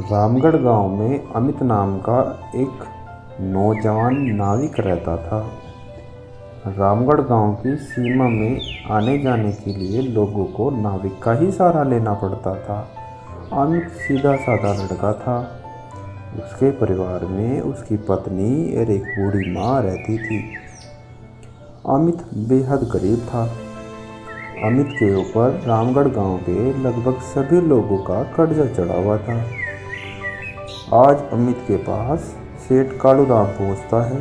रामगढ़ गांव में अमित नाम का एक नौजवान नाविक रहता था। रामगढ़ गांव की सीमा में आने जाने के लिए लोगों को नाविक का ही सहारा लेना पड़ता था। अमित सीधा साधा लड़का था। उसके परिवार में उसकी पत्नी और एक बूढ़ी माँ रहती थी। अमित बेहद गरीब था। अमित के ऊपर रामगढ़ गांव के लगभग सभी लोगों का कर्जा चढ़ा हुआ था। आज अमित के पास सेठ कालूराम पहुंचता है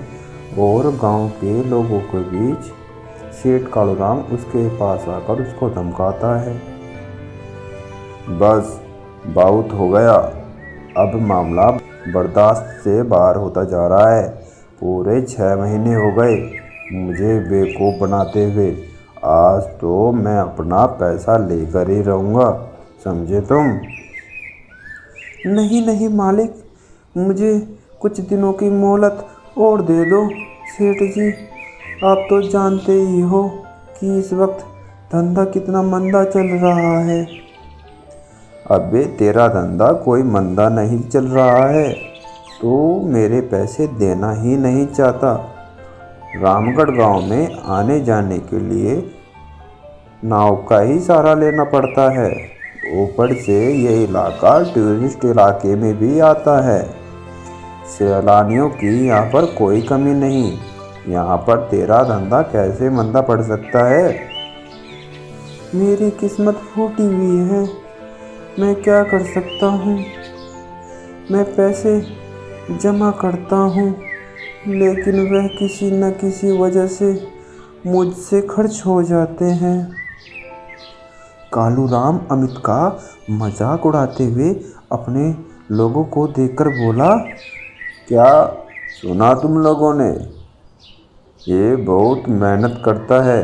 और गांव के लोगों के बीच सेठ कालूराम उसके पास आकर उसको धमकाता है। बस बहुत हो गया, अब मामला बर्दाश्त से बाहर होता जा रहा है। पूरे 6 महीने हो गए मुझे बेवकूफ़ बनाते हुए। आज तो मैं अपना पैसा लेकर ही रहूँगा, समझे तुम? नहीं नहीं मालिक, मुझे कुछ दिनों की मोहलत और दे दो। सेठ जी, आप तो जानते ही हो कि इस वक्त धंधा कितना मंदा चल रहा है। अबे तेरा धंधा कोई मंदा नहीं चल रहा है, तो मेरे पैसे देना ही नहीं चाहता। रामगढ़ गांव में आने जाने के लिए नाव का ही सहारा लेना पड़ता है। ऊपर से ये इलाका टूरिस्ट इलाके में भी आता है। सैलानियों की यहाँ पर कोई कमी नहीं। यहाँ पर तेरा धंधा कैसे मंदा पड़ सकता है? मेरी किस्मत फूटी हुई है, मैं क्या कर सकता हूँ। मैं पैसे जमा करता हूँ, लेकिन वह किसी न किसी वजह से मुझसे खर्च हो जाते हैं। कालूराम अमित का मजाक उड़ाते हुए अपने लोगों को देखकर बोला, क्या सुना तुम लोगों ने? ये बहुत मेहनत करता है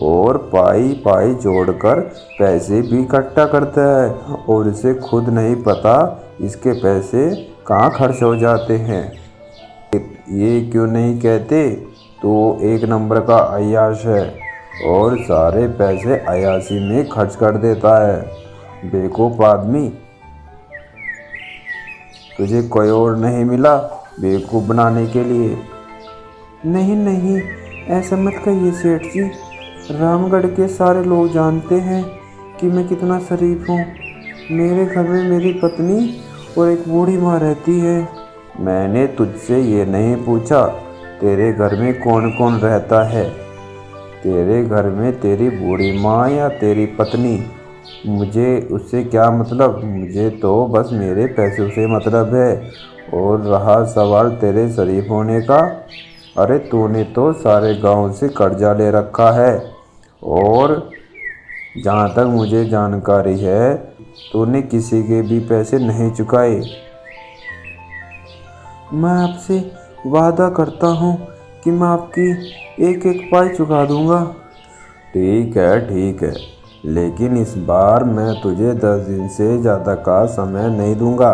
और पाई पाई जोड़कर पैसे भी इकट्ठा करता है और इसे खुद नहीं पता इसके पैसे कहाँ खर्च हो जाते हैं। ये क्यों नहीं कहते तो एक नंबर का अय्याश है और सारे पैसे अय्याशी में खर्च कर देता है। बेवकूफ़ आदमी, तुझे कोई और नहीं मिला बेवकूफ़ बनाने के लिए? नहीं नहीं, ऐसा मत कहिए सेठ जी। रामगढ़ के सारे लोग जानते हैं कि मैं कितना शरीफ हूँ। मेरे घर में मेरी पत्नी और एक बूढ़ी माँ रहती है। मैंने तुझसे ये नहीं पूछा तेरे घर में कौन कौन रहता है। तेरे घर में तेरी बूढ़ी माँ या तेरी पत्नी, मुझे उससे क्या मतलब? मुझे तो बस मेरे पैसों से मतलब है। और रहा सवाल तेरे शरीफ होने का, अरे तूने तो सारे गांव से कर्जा ले रखा है और जहाँ तक मुझे जानकारी है तूने किसी के भी पैसे नहीं चुकाए। मैं आपसे वादा करता हूँ कि मैं आपकी एक एक पाई चुका दूँगा। ठीक है, लेकिन इस बार मैं तुझे 10 दिन से ज़्यादा का समय नहीं दूंगा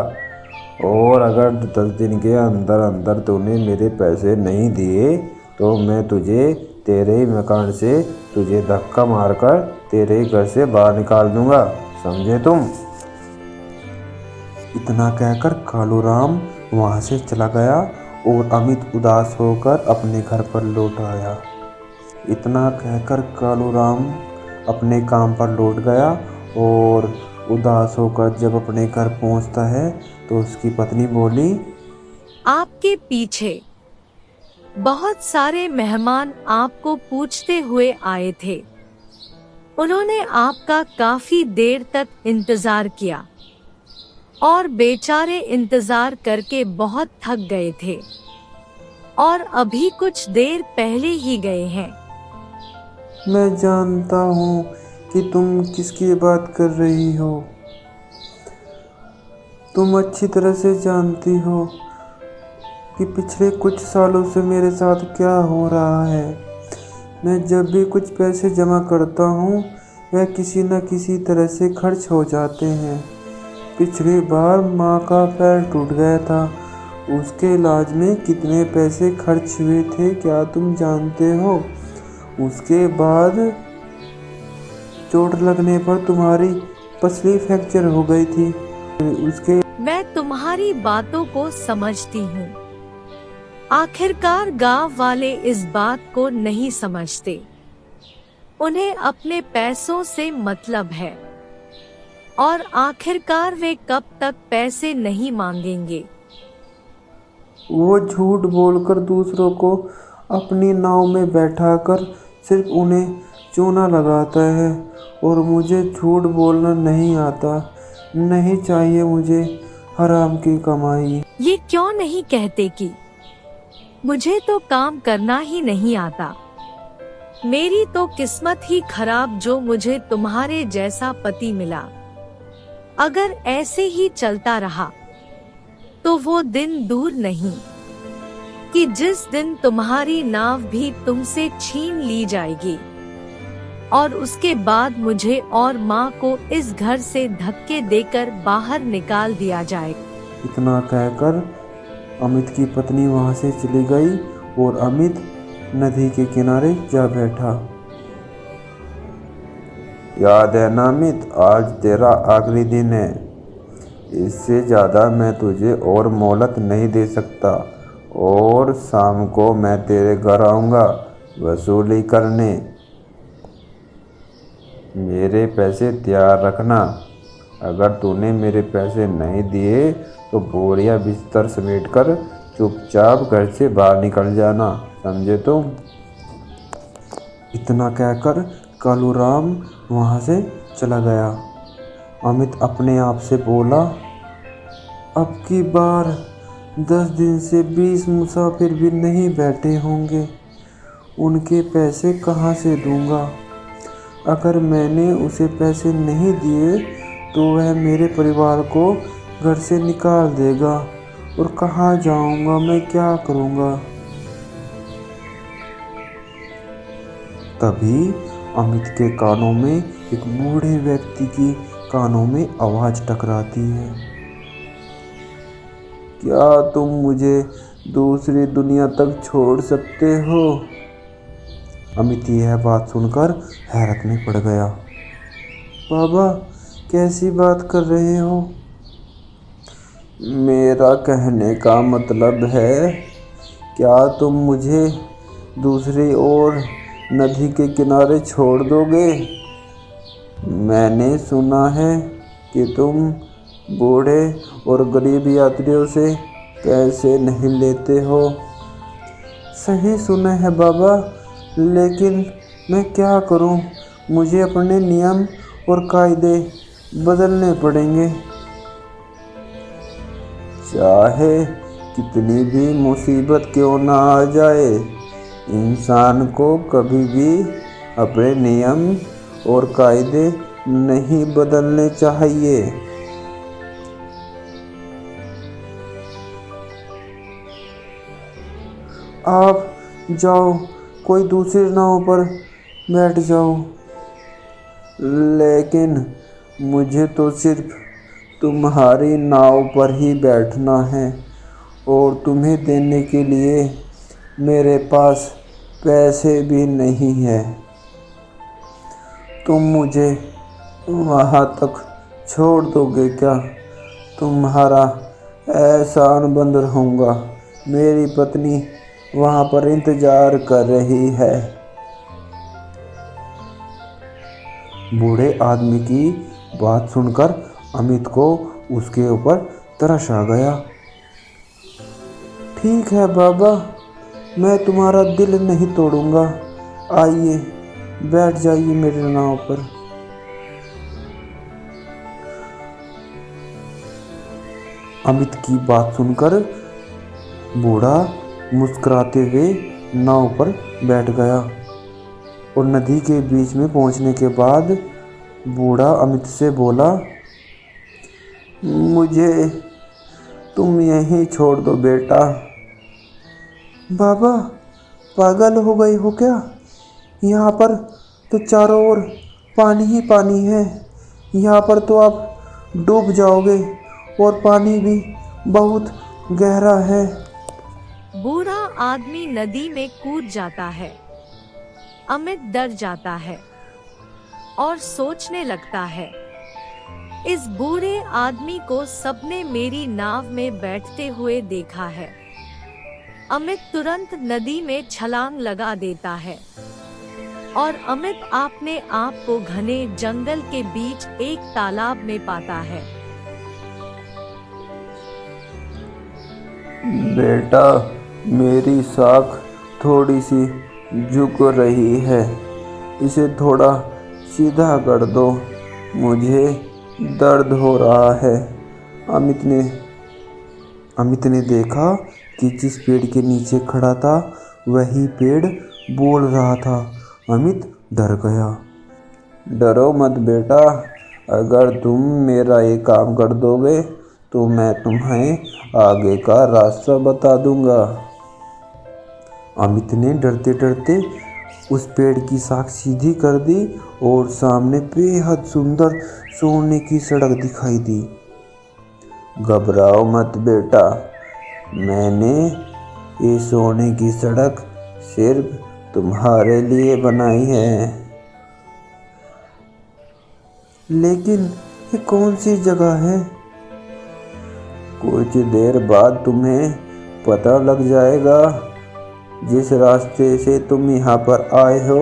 और अगर 10 दिन के अंदर अंदर तूने मेरे पैसे नहीं दिए तो मैं तुझे तेरे ही मकान से तुझे धक्का मारकर तेरे घर से बाहर निकाल दूंगा, समझे तुम? इतना कहकर कालूराम वहाँ से चला गया और अमित उदास होकर अपने घर पर लौट आया। इतना कहकर कालूराम अपने काम पर लौट गया और उदास होकर जब अपने घर पहुँचता है तो उसकी पत्नी बोली, आपके पीछे बहुत सारे मेहमान आपको पूछते हुए आए थे। उन्होंने आपका काफी देर तक इंतजार किया और बेचारे इंतजार करके बहुत थक गए थे और अभी कुछ देर पहले ही गए हैं। मैं जानता हूँ कि तुम किसकी बात कर रही हो। तुम अच्छी तरह से जानती हो कि पिछले कुछ सालों से मेरे साथ क्या हो रहा है। मैं जब भी कुछ पैसे जमा करता हूँ वह किसी न किसी तरह से खर्च हो जाते हैं। पिछली बार माँ का पैर टूट गया था, उसके इलाज में कितने पैसे खर्च हुए थे क्या तुम जानते हो? उसके बाद चोट लगने पर तुम्हारी पसली फ्रैक्चर हो गई थी। उसके मैं तुम्हारी बातों को समझती हूँ। आखिरकार गांव वाले इस बात को नहीं समझते। उन्हें अपने पैसों से मतलब है और आखिरकार वे कब तक पैसे नहीं मांगेंगे। वो झूठ बोलकर दूसरों को अपनी नाव में बैठाकर सिर्फ उन्हें चूना लगाता है और मुझे झूठ बोलना नहीं आता। नहीं चाहिए मुझे हराम की कमाई। ये क्यों नहीं कहते कि मुझे तो काम करना ही नहीं आता। मेरी तो किस्मत ही खराब जो मुझे तुम्हारे जैसा पति मिला। अगर ऐसे ही चलता रहा तो वो दिन दूर नहीं कि जिस दिन तुम्हारी नाव भी तुमसे छीन ली जाएगी और उसके बाद मुझे और माँ को इस घर से धक्के देकर बाहर निकाल दिया जाएगा। इतना कहकर अमित की पत्नी वहां से चली गई और अमित नदी के किनारे जा बैठा। याद है ना अमित, आज तेरा आखिरी दिन है। इससे ज़्यादा मैं तुझे और मोहलत नहीं दे सकता और शाम को मैं तेरे घर आऊँगा वसूली करने। मेरे पैसे तैयार रखना। अगर तूने मेरे पैसे नहीं दिए तो बोरिया बिस्तर समेटकर चुपचाप घर से बाहर निकल जाना, समझे तुम? इतना कहकर कालूराम वहां से चला गया। अमित अपने आप से बोला, अब की बार 10 दिन से 20 मुसाफिर भी नहीं बैठे होंगे। उनके पैसे कहाँ से दूंगा? अगर मैंने उसे पैसे नहीं दिए तो वह मेरे परिवार को घर से निकाल देगा और कहाँ जाऊंगा, मैं क्या करूंगा? तभी अमित के कानों में एक बूढ़े व्यक्ति की कानों में आवाज टकराती है। क्या तुम मुझे दूसरी दुनिया तक छोड़ सकते हो? अमित यह बात सुनकर हैरत में पड़ गया। बाबा, कैसी बात कर रहे हो? मेरा कहने का मतलब है, क्या तुम मुझे दूसरी ओर नदी के किनारे छोड़ दोगे? मैंने सुना है कि तुम बूढ़े और गरीब यात्रियों से पैसे नहीं लेते हो। सही सुना है बाबा, लेकिन मैं क्या करूं? मुझे अपने नियम और कायदे बदलने पड़ेंगे। चाहे कितनी भी मुसीबत क्यों ना आ जाए, इंसान को कभी भी अपने नियम और कायदे नहीं बदलने चाहिए। आप जाओ, कोई दूसरी नाव पर बैठ जाओ। लेकिन मुझे तो सिर्फ तुम्हारी नाव पर ही बैठना है और तुम्हें देने के लिए मेरे पास पैसे भी नहीं है। तुम मुझे वहाँ तक छोड़ दोगे क्या? तुम्हारा एहसान बंद रहूँगा। मेरी पत्नी वहाँ पर इंतजार कर रही है। बूढ़े आदमी की बात सुनकर अमित को उसके ऊपर तरस आ गया। ठीक है बाबा, मैं तुम्हारा दिल नहीं तोड़ूंगा। आइए, बैठ जाइए मेरे नाव पर। अमित की बात सुनकर बूढ़ा मुस्कुराते हुए नाव पर बैठ गया और नदी के बीच में पहुंचने के बाद बूढ़ा अमित से बोला, मुझे तुम यहीं छोड़ दो बेटा। बाबा, पागल हो गए हो क्या? यहाँ पर तो चारों ओर पानी ही पानी है। यहाँ पर तो आप डूब जाओगे और पानी भी बहुत गहरा है। बूढ़ा आदमी नदी में कूद जाता है। अमित डर जाता है और सोचने लगता है, इस बूढ़े आदमी को सबने मेरी नाव में बैठते हुए देखा है। अमित तुरंत नदी में छलांग लगा देता है और अमित अपने आप को घने जंगल के बीच एक तालाब में पाता है। बेटा, मेरी साख थोड़ी सी झुक रही है, इसे थोड़ा सीधा कर दो, मुझे दर्द हो रहा है। अमित ने देखा कि जिस पेड़ के नीचे खड़ा था वही पेड़ बोल रहा था। अमित डर गया। डरो मत बेटा, अगर तुम मेरा ये काम कर दोगे तो मैं तुम्हें आगे का रास्ता बता दूंगा। अमित ने डरते डरते उस पेड़ की शाख सीधी कर दी और सामने बेहद सुंदर सोने की सड़क दिखाई दी। घबराओ मत बेटा, मैंने ये सोने की सड़क सिर्फ तुम्हारे लिए बनाई है। लेकिन ये कौन सी जगह है? कुछ देर बाद तुम्हें पता लग जाएगा। जिस रास्ते से तुम यहाँ पर आए हो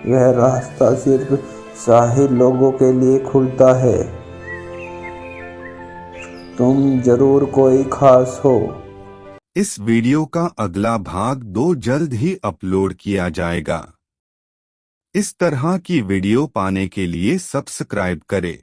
वह रास्ता सिर्फ शाही लोगों के लिए खुलता है। तुम जरूर कोई खास हो। इस वीडियो का अगला भाग 2 जल्द ही अपलोड किया जाएगा। इस तरह की वीडियो पाने के लिए सब्सक्राइब करें।